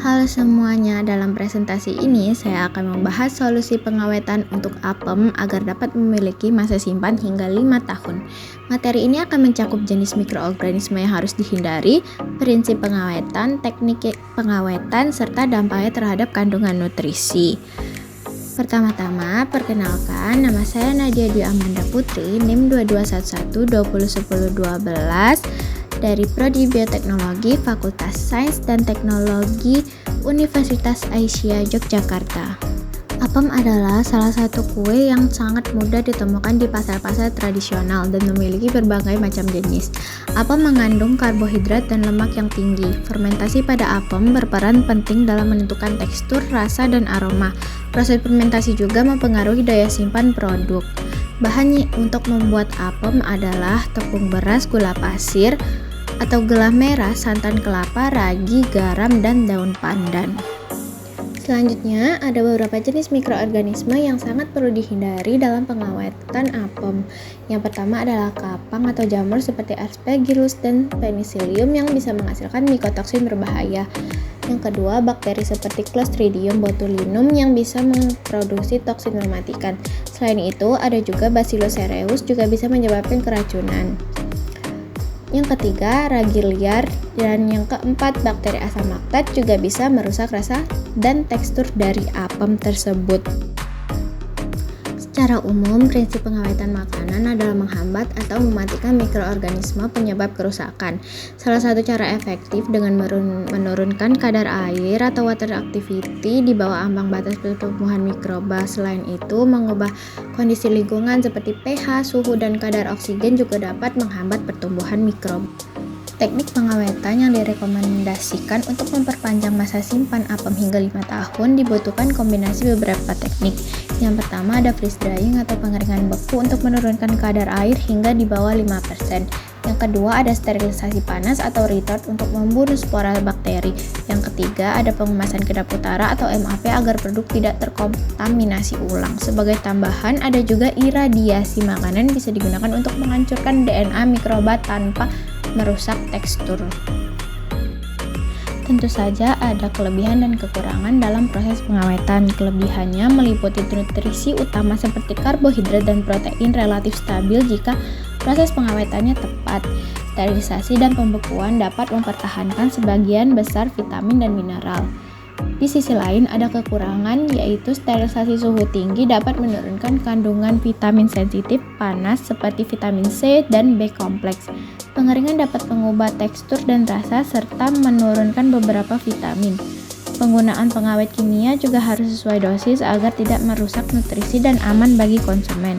Halo semuanya, dalam presentasi ini saya akan membahas solusi pengawetan untuk apem agar dapat memiliki masa simpan hingga 5 tahun. Materi ini akan mencakup jenis mikroorganisme yang harus dihindari, prinsip pengawetan, teknik pengawetan, serta dampaknya terhadap kandungan nutrisi. Pertama-tama, perkenalkan, nama saya Nadia Dwi Amanda Putri, NIM 2211201012 dari Prodi Bioteknologi Fakultas Sains dan Teknologi Universitas Aisyah Yogyakarta. Apem adalah salah satu kue yang sangat mudah ditemukan di pasar-pasar tradisional dan memiliki berbagai macam jenis. Apem mengandung karbohidrat dan lemak yang tinggi. Fermentasi pada apem berperan penting dalam menentukan tekstur, rasa, dan aroma. Proses fermentasi juga mempengaruhi daya simpan produk. Bahan untuk membuat apem adalah tepung beras, gula pasir atau gula merah, santan kelapa, ragi, garam, dan daun pandan. Selanjutnya, ada beberapa jenis mikroorganisme yang sangat perlu dihindari dalam pengawetan apem. Yang pertama adalah kapang atau jamur seperti Aspergillus dan Penicillium yang bisa menghasilkan mikotoksin berbahaya. Yang kedua, bakteri seperti Clostridium botulinum yang bisa memproduksi toksin mematikan. Selain itu, ada juga Bacillus cereus juga bisa menyebabkan keracunan. Yang ketiga, ragi liar, dan yang keempat, bakteri asam laktat juga bisa merusak rasa dan tekstur dari apem tersebut. Secara umum, prinsip pengawetan makanan adalah menghambat atau mematikan mikroorganisme penyebab kerusakan. Salah satu cara efektif dengan menurunkan kadar air atau water activity di bawah ambang batas pertumbuhan mikroba. Selain itu, mengubah kondisi lingkungan seperti pH, suhu, dan kadar oksigen juga dapat menghambat pertumbuhan mikroba. Teknik pengawetan yang direkomendasikan untuk memperpanjang masa simpan apem hingga 5 tahun dibutuhkan kombinasi beberapa teknik. Yang pertama ada freeze drying atau pengeringan beku untuk menurunkan kadar air hingga di bawah 5%. Yang kedua ada sterilisasi panas atau retort untuk membunuh spora bakteri. Yang ketiga ada pengemasan kedap utara atau MAP agar produk tidak terkontaminasi ulang. Sebagai tambahan ada juga iradiasi makanan bisa digunakan untuk menghancurkan DNA mikroba tanpa merusak tekstur. Tentu saja ada kelebihan dan kekurangan dalam proses pengawetan. Kelebihannya meliputi nutrisi utama seperti karbohidrat dan protein relatif stabil jika proses pengawetannya tepat. Sterilisasi dan pembekuan dapat mempertahankan sebagian besar vitamin dan mineral. Di sisi lain ada kekurangan, yaitu sterilisasi suhu tinggi dapat menurunkan kandungan vitamin sensitif panas seperti vitamin C dan B kompleks. Pengeringan dapat mengubah tekstur dan rasa serta menurunkan beberapa vitamin. Penggunaan pengawet kimia juga harus sesuai dosis agar tidak merusak nutrisi dan aman bagi konsumen.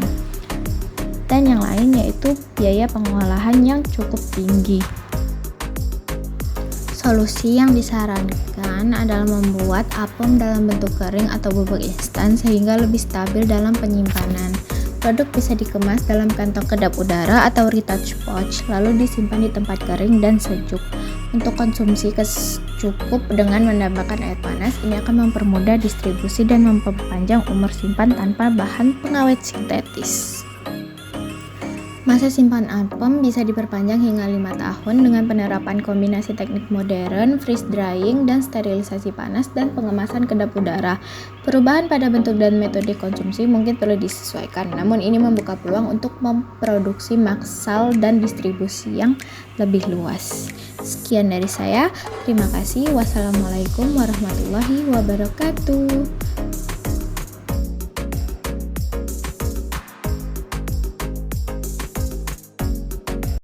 Dan yang lain yaitu biaya pengolahan yang cukup tinggi. Solusi yang disarankan adalah membuat apem dalam bentuk kering atau bubuk instan sehingga lebih stabil dalam penyimpanan. Produk bisa dikemas dalam kantong kedap udara atau retouch pouch, lalu disimpan di tempat kering dan sejuk. Untuk konsumsi cukup dengan menambahkan air panas, ini akan mempermudah distribusi dan memperpanjang umur simpan tanpa bahan pengawet sintetis. Masa simpan apem bisa diperpanjang hingga 5 tahun dengan penerapan kombinasi teknik modern, freeze drying, dan sterilisasi panas dan pengemasan kedap udara. Perubahan pada bentuk dan metode konsumsi mungkin perlu disesuaikan, namun ini membuka peluang untuk memproduksi massal dan distribusi yang lebih luas. Sekian dari saya, terima kasih. Wassalamualaikum warahmatullahi wabarakatuh.